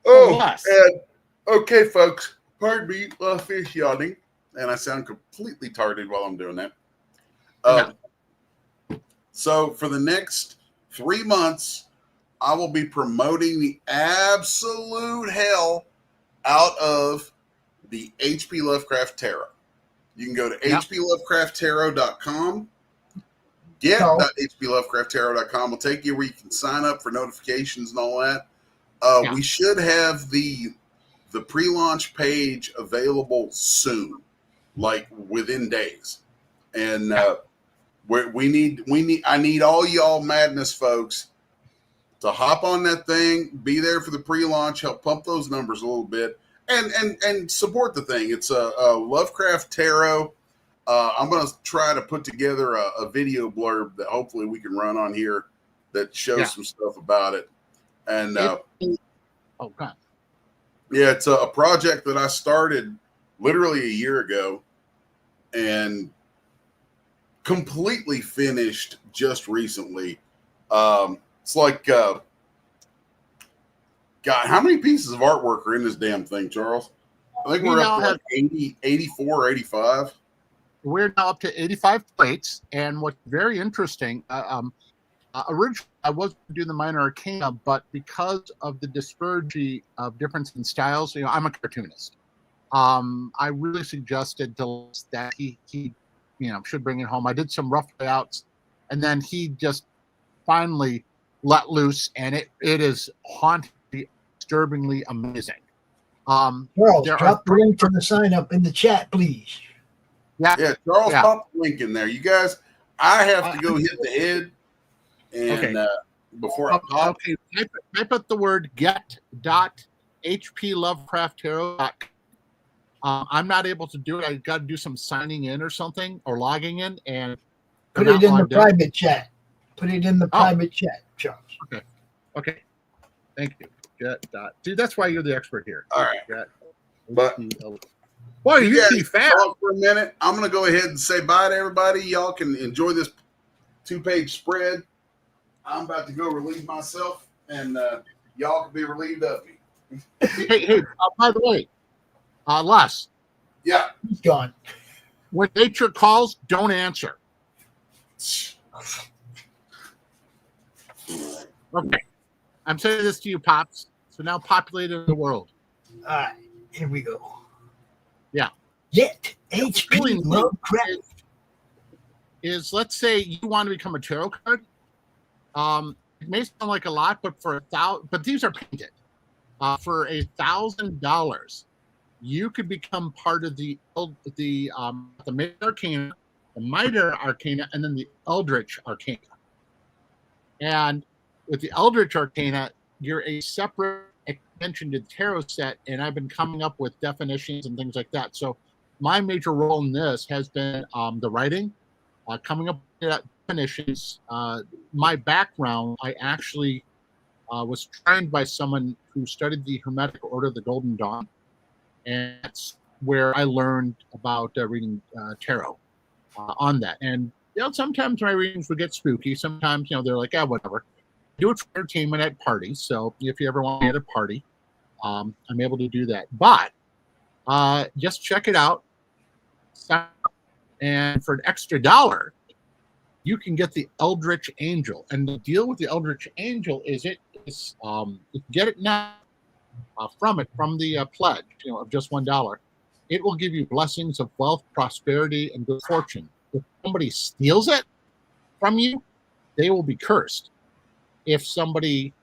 And okay, folks, pardon me, fish yawning, and I sound completely tarded while I'm doing that. So for the next 3 months, I will be promoting the absolute hell out of the H.P. Lovecraft Tarot. You can go to hplovecrafttarot.com. Get.hplovecrafttarot.com will take you where you can sign up for notifications and all that. We should have the pre-launch page available soon, like within days. And I need all y'all Madness folks to hop on that thing, be there for the pre-launch, help pump those numbers a little bit, and support the thing. It's a Lovecraft Tarot. I'm going to try to put together a video blurb that hopefully we can run on here that shows some stuff about it. And God. Yeah, it's a project that I started literally a year ago and completely finished just recently. It's like, God, how many pieces of artwork are in this damn thing, Charles? I think we're up to like 80, 84, 85. We're now up to 85 plates. And what's very interesting, originally I was doing the minor arcana, but because of the disparity of difference in styles, I'm a cartoonist. I really suggested that he should bring it home. I did some rough layouts, and then he just finally let loose, and it is hauntingly, disturbingly amazing. Charles, drop the link to the sign up in the chat, please. Yeah, Charles, pop the link in there. You guys, I have to go hit the head. And before I pop, type up the word get.hplovecrafttarot.com. I'm not able to do it. I got to do some signing in or something, or logging in, and put it in the private chat. Put it in the private chat, Charles. Okay. Thank you. Dude, that's why you're the expert here. All right. But boy, you guys fast for a minute. I'm going to go ahead and say bye to everybody. Y'all can enjoy this 2-page spread. I'm about to go relieve myself, and y'all can be relieved of me. Hey, by the way, Les. Yeah. He's gone. When nature calls, don't answer. Okay. I'm saying this to you, Pops. So now populated the world. All right. Here we go. Yeah. Get HP Lovecraft. Is, let's say you want to become a tarot card. It may sound like a lot, but but these are painted. For $1,000, you could become part of the Major Arcana, the Minor Arcana, and then the Eldritch Arcana. And with the Eldritch Arcana, you're a separate extension to the tarot set, and I've been coming up with definitions and things like that. So my major role in this has been the writing, coming up with definitions. My background, I actually was trained by someone who studied the Hermetic Order of the Golden Dawn, and that's where I learned about reading tarot on that. And sometimes my readings would get spooky. Sometimes they're like, whatever. I do it for entertainment at parties. So if you ever want me at a party, I'm able to do that. But just check it out. And for an extra $1, you can get the Eldritch Angel. And the deal with the Eldritch Angel is you get it now from the pledge, of just $1. It will give you blessings of wealth, prosperity, and good fortune. If somebody steals it from you, they will be cursed. If somebody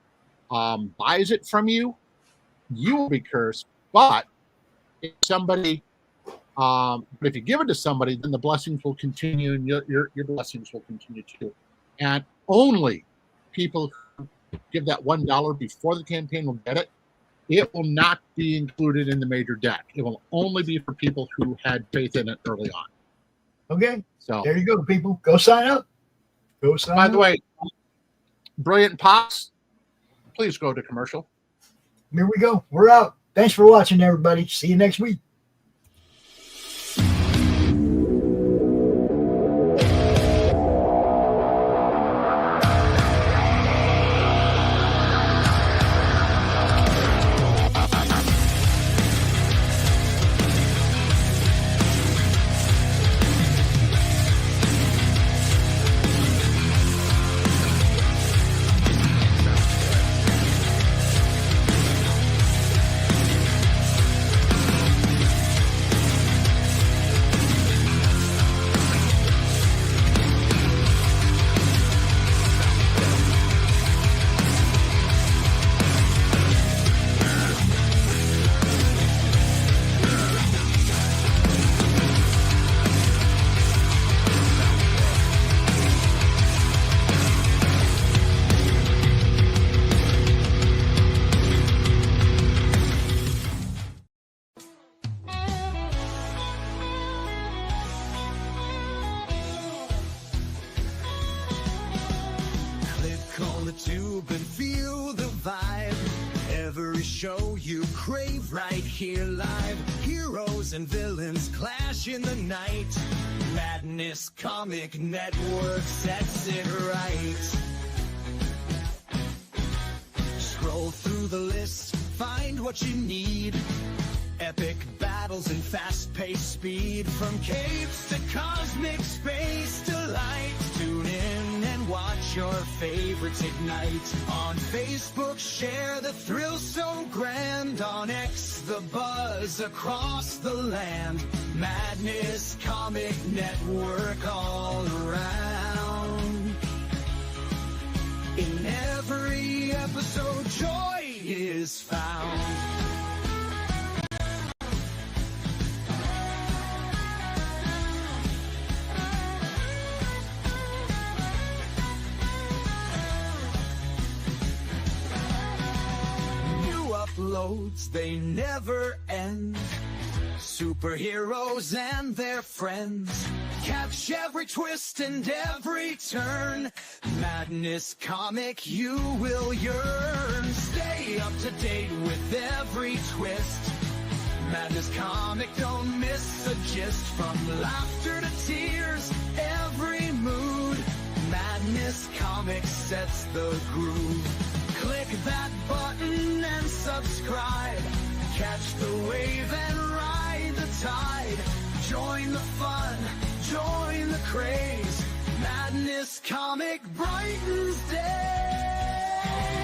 buys it from you, you will be cursed. But if you give it to somebody, then the blessings will continue, and your blessings will continue too. And only people who give that $1 before the campaign will get it. It will not be included in the major deck. It will only be for people who had faith in it early on. Okay. So there you go, people. Go sign up. By the way, Brilliant Pops, please go to commercial. Here we go. We're out. Thanks for watching, everybody. See you next week. the tube and feel the vibe. Every show you crave right here live. Heroes and villains clash in the night. Madness Comic Network sets it right. Scroll through the list, find what you need. Epic battles and fast-paced speed. From capes to cosmic space delight. Tune in and watch your favorites ignite. On Facebook, share the thrill so grand. On X, the buzz across the land. Madness Comic Network all around. In every episode, joy is found. Uploads, they never end. Superheroes and their friends. Catch every twist and every turn. Madness Comic, you will yearn. Stay up to date with every twist. Madness Comic, don't miss a gist. From laughter to tears, every mood. Madness Comic sets the groove. Click that button and subscribe. Catch the wave and ride the tide. Join the fun, join the craze. Madness Comic brightens days. Hey!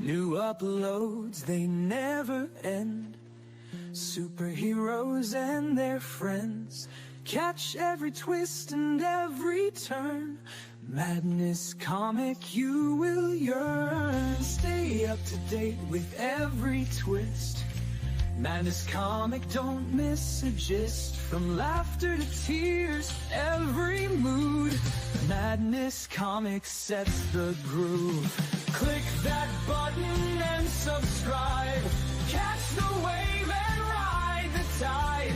New uploads, they never end. Superheroes and their friends. Catch every twist and every turn. Madness Comic, you will yearn. Stay up to date with every twist. Madness Comic, don't miss a gist. From laughter to tears, every mood. Madness Comic sets the groove. Click that button and subscribe. Catch the wave and ride the tide.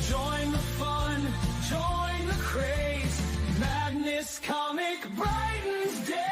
Join the fun, join the craze. Madness Comic brightens day.